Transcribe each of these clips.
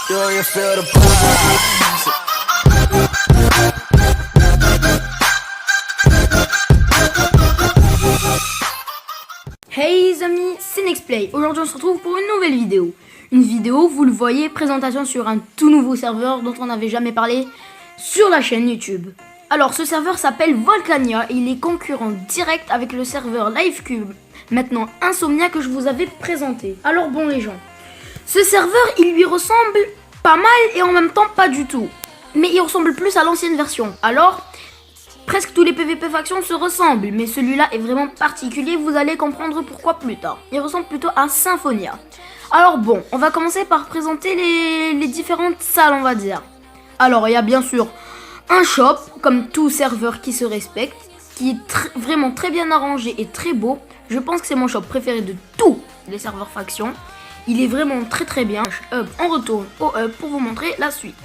Do you feel the vibes? Hey les amis, c'est Nextplay. Aujourd'hui on se retrouve pour une nouvelle vidéo. Une vidéo, vous le voyez, présentation sur un tout nouveau serveur dont on n'avait jamais parlé sur la chaîne YouTube. Alors ce serveur s'appelle Volcania et il est concurrent direct avec le serveur Livecube, maintenant Insomnia, que je vous avais présenté. Alors bon les gens, ce serveur il lui ressemble pas mal et en même temps pas du tout. Mais il ressemble plus à l'ancienne version. Alors presque tous les PVP factions se ressemblent, mais celui-là est vraiment particulier, vous allez comprendre pourquoi plus tard. Il ressemble plutôt à Symphonia. Alors bon, on va commencer par présenter les différentes salles, on va dire. Alors il y a bien sûr un shop, comme tout serveur qui se respecte, qui est vraiment très bien arrangé et très beau. Je pense que c'est mon shop préféré de tous les serveurs factions. Il est vraiment très bien. On retourne au hub pour vous montrer la suite.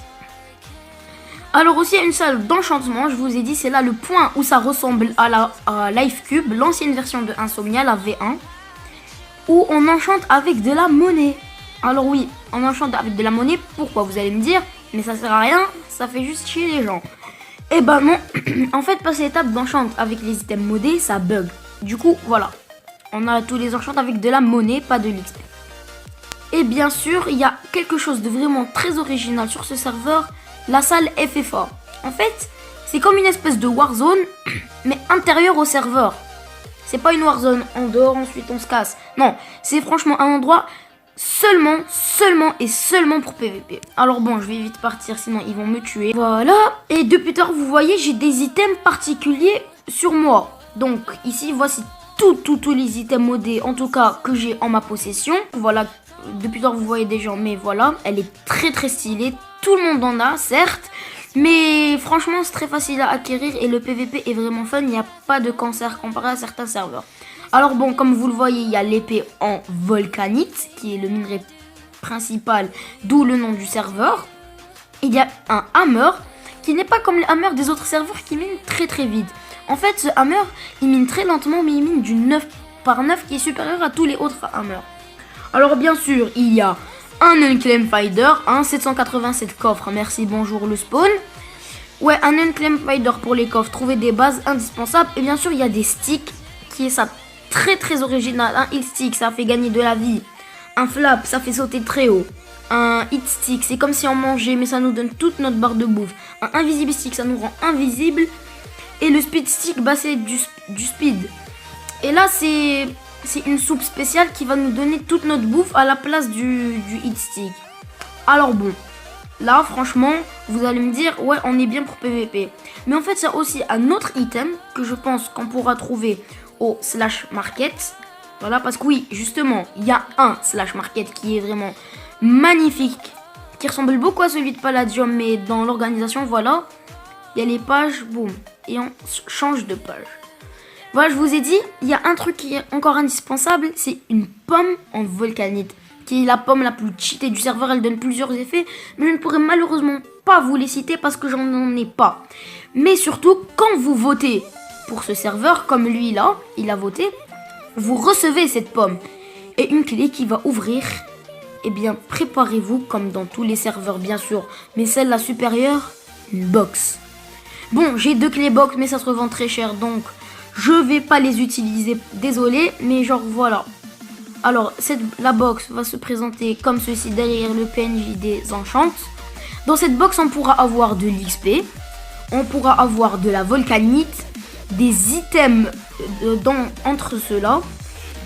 Alors aussi il y a une salle d'enchantement, je vous ai dit c'est là le point où ça ressemble à Livecube, l'ancienne version de Insomnia, la V1, où on enchante avec de la monnaie. Alors oui, on enchante avec de la monnaie, pourquoi vous allez me dire, mais ça sert à rien, ça fait juste chier les gens. Eh ben non, en fait passer l'étape d'enchante avec les items modés, ça bug. Du coup voilà, on a tous les enchantes avec de la monnaie, pas de l'XP. Et bien sûr, il y a quelque chose de vraiment très original sur ce serveur, la salle FFA. En fait, c'est comme une espèce de Warzone, mais intérieure au serveur. C'est pas une Warzone en dehors, ensuite on se casse. Non, c'est franchement un endroit seulement pour PVP. Alors bon, je vais vite partir, sinon ils vont me tuer. Voilà, et depuis tard, vous voyez, j'ai des items particuliers sur moi. Donc ici, voici tous les items modés, en tout cas, que j'ai en ma possession. Voilà, depuis tard, vous voyez des gens, mais voilà, elle est très stylée. Tout le monde en a, certes, mais franchement, c'est très facile à acquérir et le PVP est vraiment fun. Il n'y a pas de cancer comparé à certains serveurs. Alors bon, comme vous le voyez, il y a l'épée en volcanite, qui est le minerai principal, d'où le nom du serveur. Il y a un hammer, qui n'est pas comme les hammers des autres serveurs qui minent très vite. En fait, ce hammer, il mine très lentement, mais il mine du 9 par 9 qui est supérieur à tous les autres hammers. Alors bien sûr, il y a un Unclaimed Fighter, un 787 coffres, merci bonjour le spawn. Ouais, un Unclaimed Fighter pour les coffres, trouver des bases indispensables. Et bien sûr, il y a des sticks, qui est ça très original. Un hit stick, ça fait gagner de la vie. Un flap, ça fait sauter très haut. Un hit stick, c'est comme si on mangeait, mais ça nous donne toute notre barre de bouffe. Un invisible stick, ça nous rend invisible. Et le speed stick, bah c'est du speed. Et là, c'est une soupe spéciale qui va nous donner toute notre bouffe à la place du hit stick. Alors bon, là franchement, vous allez me dire, ouais on est bien pour PVP. Mais en fait c'est aussi un autre item que je pense qu'on pourra trouver au slash market. Voilà, parce que oui, justement, il y a un slash market qui est vraiment magnifique, qui ressemble beaucoup à celui de Palladium, mais dans l'organisation, voilà. Il y a les pages, boum, et on change de page. Voilà, je vous ai dit, il y a un truc qui est encore indispensable, c'est une pomme en volcanite, qui est la pomme la plus cheatée du serveur. Elle donne plusieurs effets, mais je ne pourrai malheureusement pas vous les citer parce que j'en ai pas. Mais surtout, quand vous votez pour ce serveur, comme lui là, il a voté, vous recevez cette pomme. Et une clé qui va ouvrir, eh bien préparez-vous, comme dans tous les serveurs bien sûr, mais celle-là supérieure, une box. Bon, j'ai 2 clés box, mais ça se revend très cher, donc je vais pas les utiliser, désolé, mais genre voilà. Alors, la box va se présenter comme ceci derrière le PNJ des enchantes. Dans cette box, on pourra avoir de l'XP, on pourra avoir de la volcanite, des items entre ceux-là,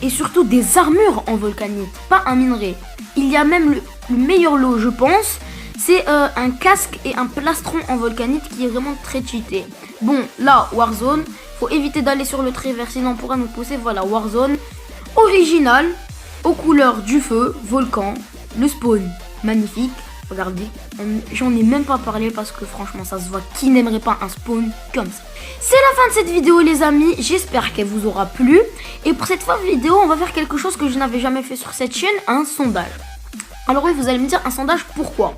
et surtout des armures en volcanite, pas un minerai. Il y a même le meilleur lot, je pense, c'est un casque et un plastron en volcanite qui est vraiment très cheaté. Bon, là, Warzone, faut éviter d'aller sur le trait vert, sinon on pourra nous pousser. Voilà, Warzone, original, aux couleurs du feu, volcan, le spawn, magnifique. Regardez, j'en ai même pas parlé parce que franchement, ça se voit qui n'aimerait pas un spawn comme ça. C'est la fin de cette vidéo les amis, j'espère qu'elle vous aura plu. Et pour cette fin de vidéo, on va faire quelque chose que je n'avais jamais fait sur cette chaîne, un sondage. Alors oui, vous allez me dire, un sondage pourquoi?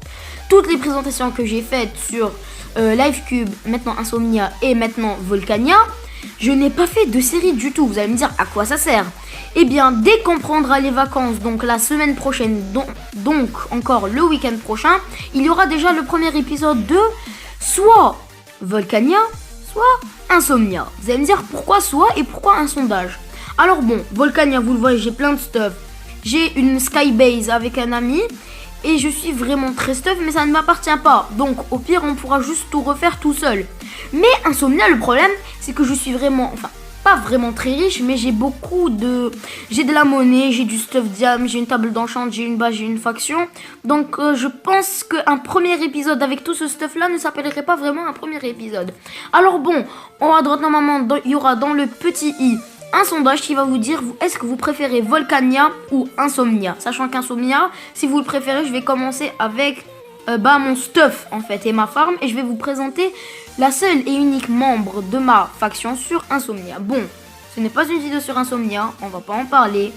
Toutes les présentations que j'ai faites sur Livecube, maintenant Insomnia et maintenant Volcania, Je n'ai pas fait de série du tout. Vous allez me dire à quoi ça sert? Eh bien, dès qu'on prendra les vacances, donc la semaine prochaine, donc encore le week-end prochain, il y aura déjà le premier épisode de soit Volcania, soit Insomnia. Vous allez me dire pourquoi soit et pourquoi un sondage. Alors bon, Volcania, vous le voyez, j'ai plein de stuff. J'ai une skybase avec un ami et je suis vraiment très stuff, mais ça ne m'appartient pas. Donc au pire, on pourra juste tout refaire tout seul. Mais Insomnia, le problème, c'est que je suis vraiment, enfin, pas vraiment très riche, mais j'ai de la monnaie, j'ai du stuff diam, j'ai une table d'enchant, j'ai une base, j'ai une faction. Donc je pense qu'un premier épisode avec tout ce stuff là ne s'appellerait pas vraiment un premier épisode. Alors bon, en haut à droite normalement, il y aura dans le petit i un sondage qui va vous dire est-ce que vous préférez Volcania ou Insomnia. Sachant qu'Insomnia, si vous le préférez, je vais commencer avec mon stuff en fait et ma farm, et je vais vous présenter la seule et unique membre de ma faction sur Insomnia. Bon, ce n'est pas une vidéo sur Insomnia, on va pas en parler,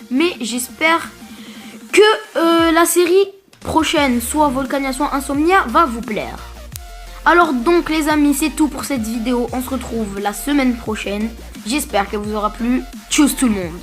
mais j'espère que la série prochaine, soit Volcania soit Insomnia, va vous plaire. Alors donc les amis, c'est tout pour cette vidéo, on se retrouve la semaine prochaine. J'espère qu'elle vous aura plu. Tchuss tout le monde.